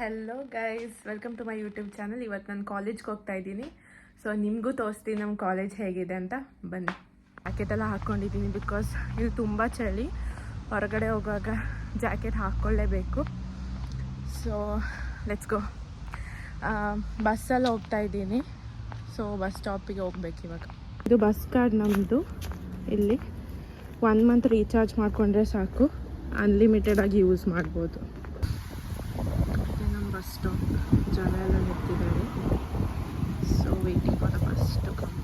Hello guys, welcome to my YouTube channel. ಇವತ್ತು ನಾನು ಕಾಲೇಜ್ಗೆ ಹೋಗ್ತಾ ಇದ್ದೀನಿ. ಸೊ ನಿಮಗೂ ತೋರಿಸ್ತೀನಿ ನಮ್ಮ ಕಾಲೇಜ್ ಹೇಗಿದೆ ಅಂತ. ಬನ್ನಿ. ಜಾಕೆಟೆಲ್ಲ ಹಾಕ್ಕೊಂಡಿದ್ದೀನಿ ಬಿಕಾಸ್ ಇದು ತುಂಬ ಚಳಿ. ಹೊರಗಡೆ ಹೋಗುವಾಗ ಜಾಕೆಟ್ ಹಾಕ್ಕೊಳ್ಳೇಬೇಕು. So let's go. ಬಸ್ಸಲ್ಲಿ ಹೋಗ್ತಾ ಇದ್ದೀನಿ. ಸೊ ಬಸ್ ಸ್ಟಾಪಿಗೆ ಹೋಗ್ಬೇಕು ಇವಾಗ. ಇದು ಬಸ್ ಕಾರ್ಡ್ ನಮ್ಮದು. ಇಲ್ಲಿ 1 ಮಂತ್ ರೀಚಾರ್ಜ್ ಮಾಡಿಕೊಂಡ್ರೆ ಸಾಕು, ಅನ್ಲಿಮಿಟೆಡ್ ಆಗಿ ಯೂಸ್ ಮಾಡ್ಬೋದು. ಬಸ್ ಸ್ಟಾಪ್, ಜನ ಎಲ್ಲ ನಿಂತಿದ್ದಾರೆ. So waiting for the bus to come.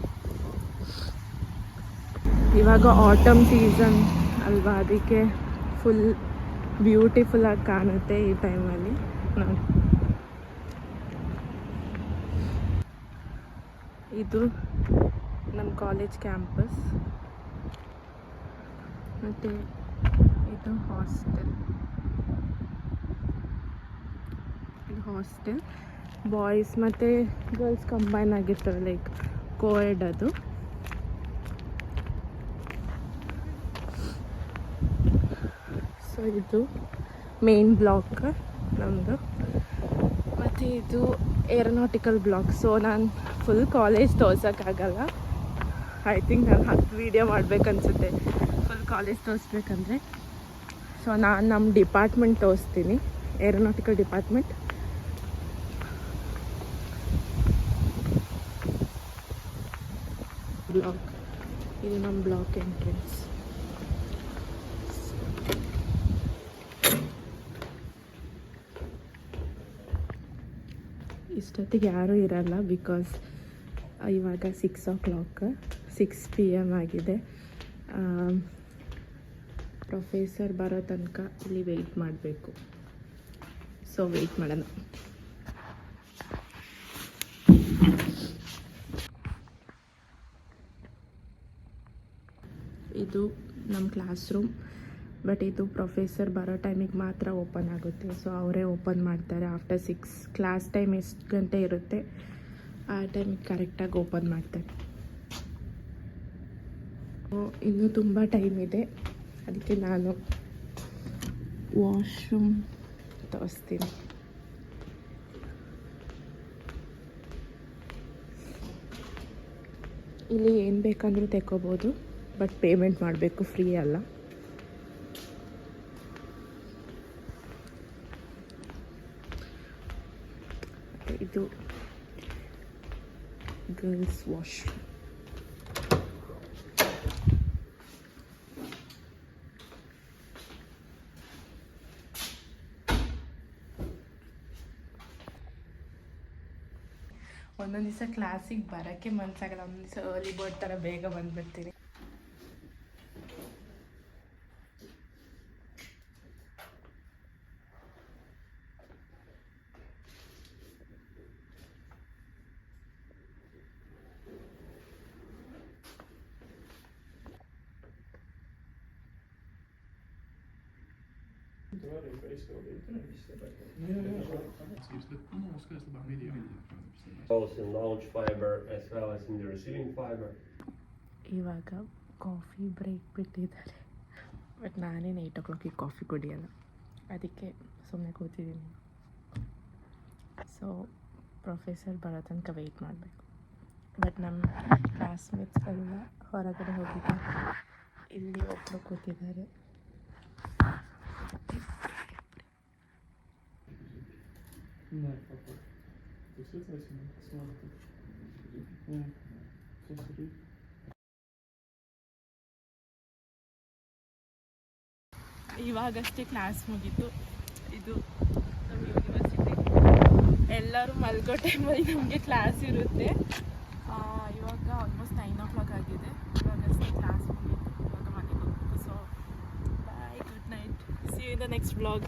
ಇವಾಗ ಆಟಮ್ ಸೀಸನ್ ಅಲ್ವಾ, ಅದಕ್ಕೆ ಫುಲ್ ಬ್ಯೂಟಿಫುಲ್ಲಾಗಿ ಕಾಣುತ್ತೆ ಈ ಟೈಮಲ್ಲಿ. ನೋಡಿ, ಇದು ನಮ್ಮ ಕಾಲೇಜ್ ಕ್ಯಾಂಪಸ್ ಮತ್ತು ಇದು ಹಾಸ್ಟೆಲ್. ಬಾಯ್ಸ್ ಮತ್ತು ಗರ್ಲ್ಸ್ ಕಂಬೈನ್ ಆಗಿರ್ತವೆ, ಲೈಕ್ ಕೋಎಡ್. ಅದು ಸೊ ಇದು ಮೇನ್ ಬ್ಲಾಕ್ ನಮ್ಮದು. ಮತ್ತು ಇದು ಏರೋನಾಟಿಕಲ್ ಬ್ಲಾಕ್. ಸೊ ನಾನು ಫುಲ್ ಕಾಲೇಜ್ ತೋರ್ಸೋಕ್ಕಾಗಲ್ಲ. ಐ ಥಿಂಕ್ ನಾನು 10 ವೀಡಿಯೋ ಮಾಡಬೇಕನ್ಸುತ್ತೆ ಫುಲ್ ಕಾಲೇಜ್ ತೋರಿಸ್ಬೇಕಂದ್ರೆ. ಸೊ ನಾನು ನಮ್ಮ ಡಿಪಾರ್ಟ್ಮೆಂಟ್ ತೋರಿಸ್ತೀನಿ, ಏರೋನಾಟಿಕಲ್ ಡಿಪಾರ್ಟ್ಮೆಂಟ್. ಬ್ಲಾಕ್ ಇದು ನಮ್ಮ ಬ್ಲಾಕ್ ಎಂಟ್ರೆನ್ಸ್. ಇಷ್ಟೊತ್ತಿಗೆ ಯಾರೂ ಇರಲ್ಲ ಬಿಕಾಸ್ ಇವಾಗ 6 PM ಆಗಿದೆ. ಪ್ರೊಫೆಸರ್ ಬರೋ ತನಕ ಇಲ್ಲಿ ವೆಯ್ಟ್ ಮಾಡಬೇಕು. ಸೊ ವೆಯ್ಟ್ ಮಾಡೋಣ. ಇದು ನಮ್ಮ ಕ್ಲಾಸ್ ರೂಮ್. ಬಟ್ ಇದು ಪ್ರೊಫೆಸರ್ ಬರೋ ಟೈಮಿಗೆ ಮಾತ್ರ ಓಪನ್ ಆಗುತ್ತೆ. ಸೊ ಅವರೇ ಓಪನ್ ಮಾಡ್ತಾರೆ ಆಫ್ಟರ್ 6. ಕ್ಲಾಸ್ ಟೈಮ್ ಎಷ್ಟು ಗಂಟೆ ಇರುತ್ತೆ ಆ ಟೈಮಿಗೆ ಕರೆಕ್ಟಾಗಿ ಓಪನ್ ಮಾಡ್ತಾರೆ. ಇನ್ನೂ ತುಂಬ ಟೈಮ್ ಇದೆ, ಅದಕ್ಕೆ ನಾನು ವಾಶ್ರೂಮ್ ತೋರಿಸ್ತೀನಿ. ಇಲ್ಲಿ ಏನು ಬೇಕಂದ್ರೂ ತೆಕ್ಕೋಬೋದು, ಬಟ್ ಪೇಮೆಂಟ್ ಮಾಡಬೇಕು, ಫ್ರೀ ಅಲ್ಲ. ಇದು ಗರ್ಲ್ಸ್ ವಾಶ್ರೂಮ್. ಒಂದೊಂದು ದಿವಸ ಕ್ಲಾಸಿಗೆ ಬರೋಕ್ಕೆ ಮನಸ್ಸಾಗಲ್ಲ. ಒಂದೊಂದು ದಿವಸ ಅರ್ಲಿ ಬರ್ಡ್ ಥರ ಬೇಗ ಬಂದುಬಿಡ್ತೀನಿ. Both in launch fiber as well as in the receiving fiber. ಇವಾಗ ಕಾಫಿ ಬ್ರೇಕ್ ಬಿಟ್ಟಿದ್ದಾರೆ, ಬಟ್ ನಾನೇನು 8 o'clock ಕಾಫಿ ಕುಡಿಯಲ್ಲ, ಅದಕ್ಕೆ ಸುಮ್ಮನೆ ಕೂತಿದ್ದೀನಿ. ಸೊ ಪ್ರೊಫೆಸರ್ ಬರೋ ತನಕ ವೆಯ್ಟ್ ಮಾಡಬೇಕು. ಬಟ್ ನಮ್ಮ ಕ್ಲಾಸ್ಮೇಟ್ಸ್ ಎಲ್ಲ ಹೊರಗಡೆ ಹೋಗಿದ್ದಾರೆ. ಇಲ್ಲಿ ಒಬ್ಬರು ಕೂತಿದ್ದಾರೆ. ಇವಾಗಷ್ಟೇ ಕ್ಲಾಸ್ ಮುಗೀತು. ಇದು ನಮ್ಮ ಯೂನಿವರ್ಸಿಟಿ. ಎಲ್ಲರೂ ಮಲ್ಗೋ ಟೈಮಲ್ಲಿ ನಮಗೆ ಕ್ಲಾಸ್ ಇರುತ್ತೆ. ಇವಾಗ ಆಲ್ಮೋಸ್ಟ್ 9 o'clock ಆಗಿದೆ. ಇವಾಗಷ್ಟೇ ಕ್ಲಾಸ್ ಮುಗೀತು. ಇವಾಗ ಮನೆಗೆ ಹೋಗ್ಬೇಕು. So bye, good night, see you in the next vlog.